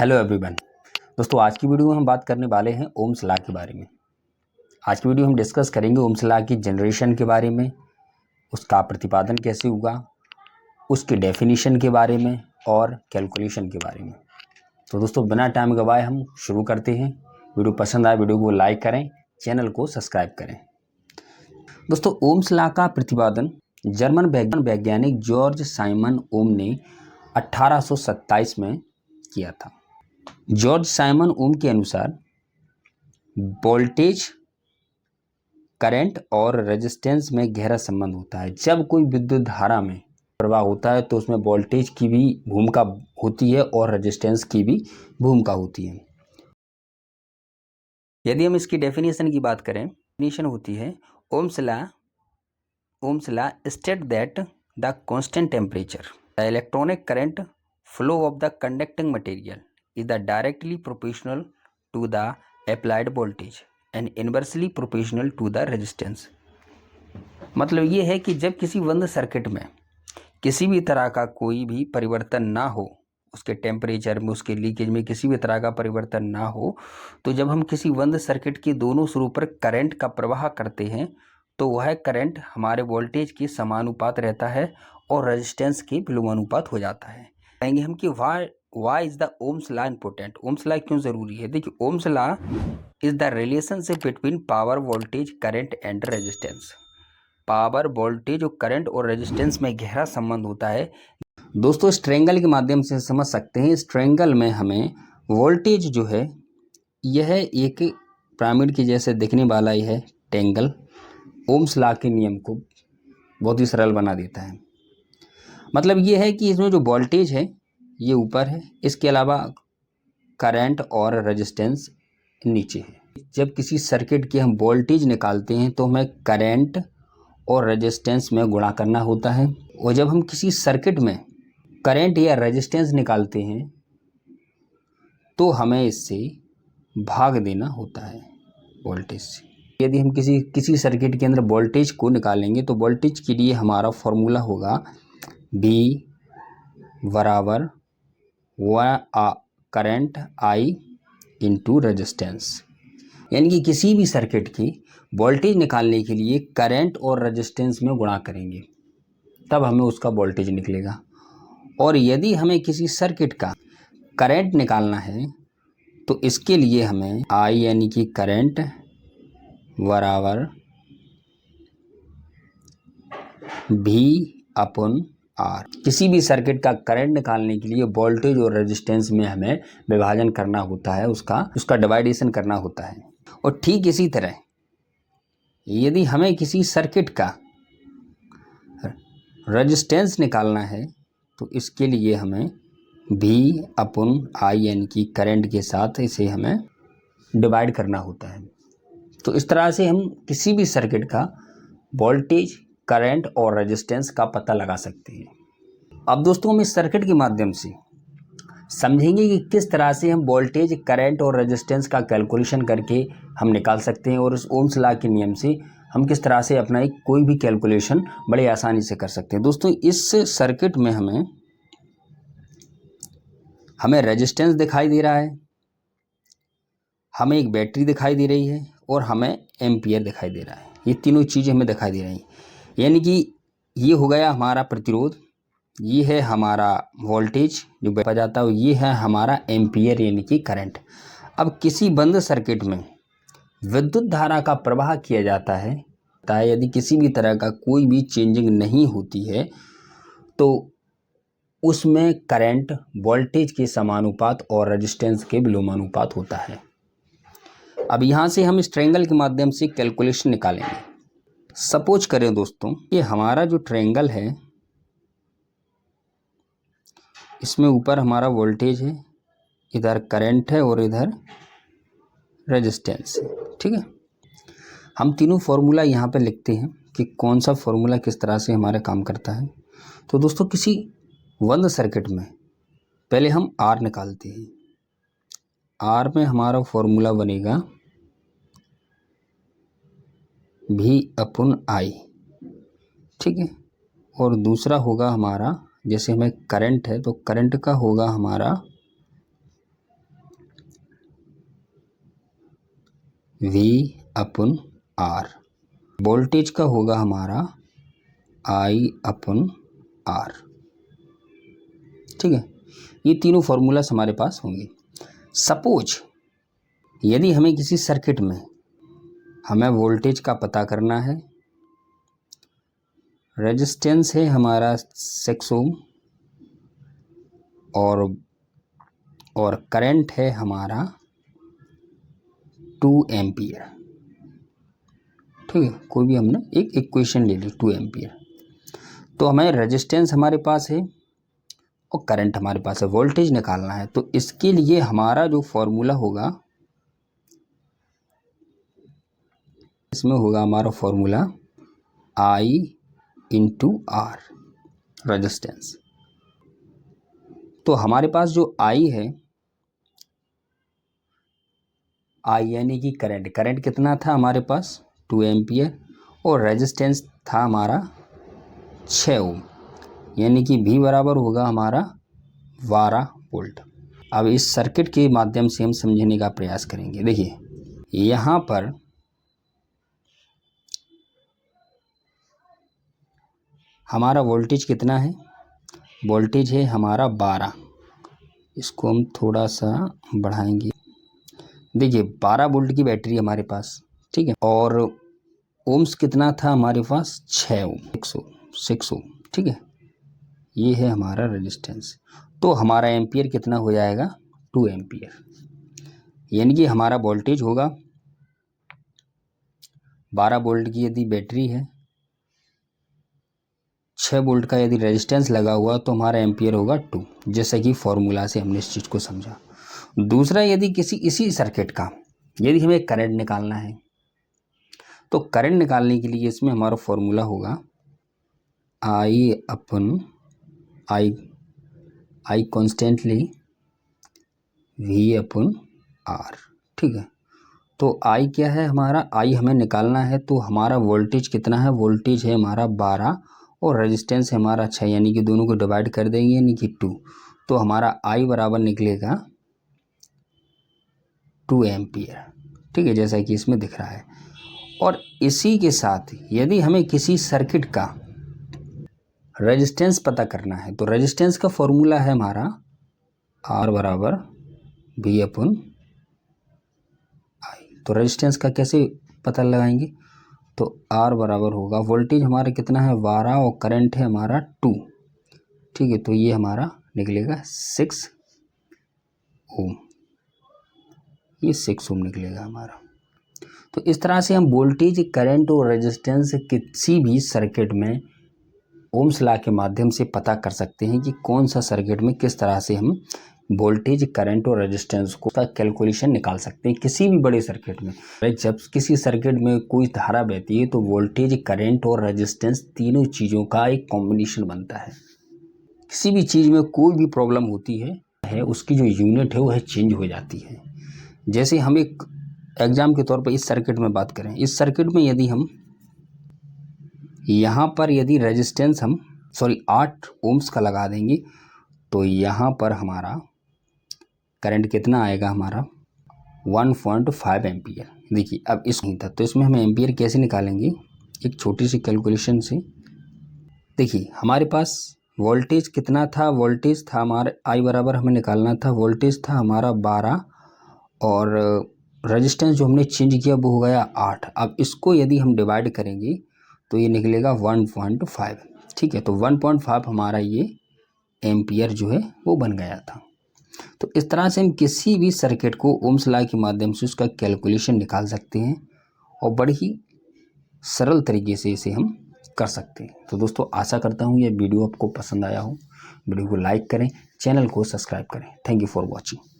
Hello everyone. दोस्तों आज की वीडियो में हम बात करने वाले हैं ओम्स लॉ के बारे में। आज की वीडियो हम डिस्कस करेंगे ओम्स लॉ की जनरेशन के बारे में, उसका प्रतिपादन कैसे हुआ, उसके डेफिनेशन के बारे में और कैलकुलेशन के बारे में। तो दोस्तों बिना टाइम गवाए हम शुरू करते हैं। वीडियो पसंद आए वीडियो को लाइक करें, चैनल को सब्सक्राइब करें। दोस्तों ओम्स लॉ का प्रतिपादन जर्मन वैज्ञानिक जॉर्ज साइमन ओम ने 1827 में किया था। जॉर्ज साइमन ओम के अनुसार वोल्टेज, करंट और रेजिस्टेंस में गहरा संबंध होता है। जब कोई विद्युत धारा में प्रवाह होता है तो उसमें वोल्टेज की भी भूमिका होती है और रेजिस्टेंस की भी भूमिका होती है। यदि हम इसकी डेफिनेशन की बात करें, डेफिनेशन होती है Ohm's law state that the constant temperature, the electronic current flow of the conducting material is the directly proportional to the applied voltage and inversely proportional to the resistance। मतलब ये है कि जब किसी बंद सर्किट में किसी भी तरह का कोई भी परिवर्तन ना हो, उसके टेम्परेचर में, उसके लीकेज में किसी भी तरह का परिवर्तन ना हो, तो जब हम किसी बंद सर्किट के दोनों सिरों पर करंट का प्रवाह करते हैं तो वह करंट हमारे वोल्टेज के समानुपात रहता है और रेजिस्टेंस के विलोमानुपात हो जाता है। कहेंगे हम कि why is the Ohm's law important. Ohm's law क्यों जरूरी है? देखिए, Ohm's law is the relationship between power, voltage, current and resistance. Power, voltage और करंट और रेजिस्टेंस में गहरा संबंध होता है। दोस्तों इस ट्रायंगल के माध्यम से समझ सकते हैं। इस ट्रायंगल में हमें वोल्टेज जो है यह एक पिरामिड के जैसे दिखने वाला ही है ट्रायंगल। ओम्स लॉ के नियम को बहुत ही सरल बना देता है। मतलब ये है कि इसमें जो वोल्टेज है ये ऊपर है, इसके अलावा करंट और रेजिस्टेंस नीचे है। जब किसी सर्किट की हम वोल्टेज निकालते हैं तो हमें करंट और रेजिस्टेंस में गुणा करना होता है, और जब हम किसी सर्किट में करंट या रेजिस्टेंस निकालते हैं तो हमें इससे भाग देना होता है वोल्टेज से। यदि हम किसी सर्किट के अंदर वोल्टेज को निकालेंगे तो वोल्टेज के लिए हमारा फॉर्मूला होगा V बराबर करंट I इंटू रेजिस्टेंस। यानी कि किसी भी सर्किट की वोल्टेज निकालने के लिए करंट और रेजिस्टेंस में गुणा करेंगे तब हमें उसका वोल्टेज निकलेगा। और यदि हमें किसी सर्किट का करंट निकालना है तो इसके लिए हमें I यानी कि करंट बराबर V अपॉन R। किसी भी सर्किट का करंट निकालने के लिए वोल्टेज और रेजिस्टेंस में हमें विभाजन करना होता है, उसका डिवाइडेशन करना होता है। और ठीक इसी तरह यदि हमें किसी सर्किट का रेजिस्टेंस निकालना है तो इसके लिए हमें V अपॉन I यानी कि करंट के साथ इसे हमें डिवाइड करना होता है। तो इस तरह से हम किसी भी सर्किट का वोल्टेज, करंट और रेजिस्टेंस का पता लगा सकते हैं। अब दोस्तों हम इस सर्किट के माध्यम से समझेंगे कि किस तरह से हम वोल्टेज, करंट और रेजिस्टेंस का कैलकुलेशन करके हम निकाल सकते हैं, और इस ओम्स लॉ के नियम से हम किस तरह से अपना कोई भी कैलकुलेशन बड़े आसानी से कर सकते हैं। दोस्तों इस सर्किट में हमें रेजिस्टेंस दिखाई दे रहा है, हमें एक बैटरी दिखाई दे रही है और हमें एम्पियर दिखाई दे रहा है। ये तीनों चीज़ें हमें दिखाई दे रही हैं। यानी कि ये हो गया हमारा प्रतिरोध, ये है हमारा वोल्टेज जो बह जाता है, ये है हमारा एम्पियर यानी कि करंट। अब किसी बंद सर्किट में विद्युत धारा का प्रवाह किया जाता है, यदि किसी भी तरह का कोई भी चेंजिंग नहीं होती है तो उसमें करंट वोल्टेज के समानुपात और रेजिस्टेंस के विलोमानुपात होता है। अब यहाँ से हम इस ट्रायंगल के माध्यम से कैलकुलेशन निकालेंगे। सपोज करें दोस्तों ये हमारा जो ट्रायंगल है इसमें ऊपर हमारा वोल्टेज है, इधर करंट है और इधर रेजिस्टेंस है। ठीक है, हम तीनों फॉर्मूला यहाँ पे लिखते हैं कि कौन सा फॉर्मूला किस तरह से हमारा काम करता है। तो दोस्तों किसी बंद सर्किट में पहले हम R निकालते हैं। R में हमारा फॉर्मूला बनेगा V अपॉन I। ठीक है, और दूसरा होगा हमारा, जैसे हमें करंट है तो करंट का होगा हमारा V अपन R। वोल्टेज का होगा हमारा I अपन R। ठीक है, ये तीनों फॉर्मूलास हमारे पास होंगे। सपोज यदि हमें किसी सर्किट में हमें वोल्टेज का पता करना है, रेजिस्टेंस है हमारा 6 ओम और करंट है हमारा 2 एम्पियर। ठीक है, कोई भी हमने एक इक्वेशन ले ली 2 एम्पियर। तो हमें रेजिस्टेंस हमारे पास है और करंट हमारे पास है, वोल्टेज निकालना है। तो इसके लिए हमारा जो फॉर्मूला होगा, इसमें होगा हमारा formula I into R resistance. तो हमारे पास जो I है, I यानी कि करंट कितना था हमारे पास 2 एम्पियर और रेजिस्टेंस था हमारा 6 ओम, यानी कि V बराबर होगा हमारा 12 वोल्ट। अब इस सर्किट के माध्यम से हम समझने का प्रयास करेंगे। देखिए यहाँ पर हमारा वोल्टेज कितना है, वोल्टेज है हमारा 12। इसको हम थोड़ा सा बढ़ाएंगे। देखिए 12 वोल्ट की बैटरी हमारे पास, ठीक है, और ओम्स कितना था हमारे पास 6 ओम, 6 ओम। ठीक है, ये है हमारा रेजिस्टेंस। तो हमारा एम्पियर कितना हो जाएगा 2 एम्पियर, यानी कि हमारा वोल्टेज होगा 12 वोल्ट की यदि बैटरी है, 6 वोल्ट का यदि रेजिस्टेंस लगा हुआ तो हमारा एम्पियर होगा 2, जैसा कि फॉर्मूला से हमने इस चीज़ को समझा। दूसरा, यदि किसी इसी सर्किट का यदि हमें करंट निकालना है, तो करंट निकालने के लिए इसमें हमारा फॉर्मूला होगा I upon I constantly V upon R। ठीक है, तो I क्या है हमारा, I हमें निकालना है। तो हमारा वोल्टेज कितना है, वोल्टेज है हमारा 12 और रेजिस्टेंस है हमारा 6, यानी कि दोनों को डिवाइड कर देंगे, यानी कि 2। तो हमारा I बराबर निकलेगा 2 एम्पियर। ठीक है, जैसा कि इसमें दिख रहा है। और इसी के साथ यदि हमें किसी सर्किट का रेजिस्टेंस पता करना है, तो रेजिस्टेंस का फॉर्मूला है हमारा R बराबर V अपन I। तो रेजिस्टेंस का कैसे पता लगाएंगे, तो R बराबर होगा, वोल्टेज हमारा कितना है 12 और करंट है हमारा 2। ठीक है, तो ये हमारा निकलेगा 6 ओम, ये 6 ओम निकलेगा हमारा। तो इस तरह से हम वोल्टेज, करंट और रेजिस्टेंस किसी भी सर्किट में ओम्स लॉ के माध्यम से पता कर सकते हैं कि कौन सा सर्किट में किस तरह से हम वोल्टेज, करंट और रेजिस्टेंस को का कैलकुलेशन निकाल सकते हैं किसी भी बड़े सर्किट में। जब किसी सर्किट में कोई धारा बहती है तो वोल्टेज, करंट और रेजिस्टेंस तीनों चीज़ों का एक कॉम्बिनेशन बनता है। किसी भी चीज़ में कोई भी प्रॉब्लम होती है उसकी जो यूनिट है वो चेंज हो जाती है। जैसे हम एक एग्जाम के तौर पर इस सर्किट में बात करें, इस सर्किट में यदि हम यहाँ पर यदि रेजिस्टेंस हम 8 ओम्स का लगा देंगे, तो यहाँ पर हमारा करंट कितना आएगा हमारा 1.5 एम्पियर। देखिए अब इस नहीं था, तो इसमें हम एम्पियर कैसे निकालेंगे, एक छोटी सी कैलकुलेशन से। देखिए हमारे पास वोल्टेज कितना था, वोल्टेज था हमारा I बराबर हमें निकालना था, वोल्टेज था हमारा 12 और रेजिस्टेंस जो हमने चेंज किया वो हो गया 8। अब इसको यदि हम डिवाइड करेंगे तो ये निकलेगा 1.5। ठीक है, तो 1.5 हमारा ये एम्पियर जो है वो बन गया था। तो इस तरह से हम किसी भी सर्किट को ओम्स लॉ के माध्यम से उसका कैलकुलेशन निकाल सकते हैं और बड़ी ही सरल तरीके से इसे हम कर सकते हैं। तो दोस्तों आशा करता हूँ ये वीडियो आपको पसंद आया हो। वीडियो को लाइक करें, चैनल को सब्सक्राइब करें। Thank you for watching.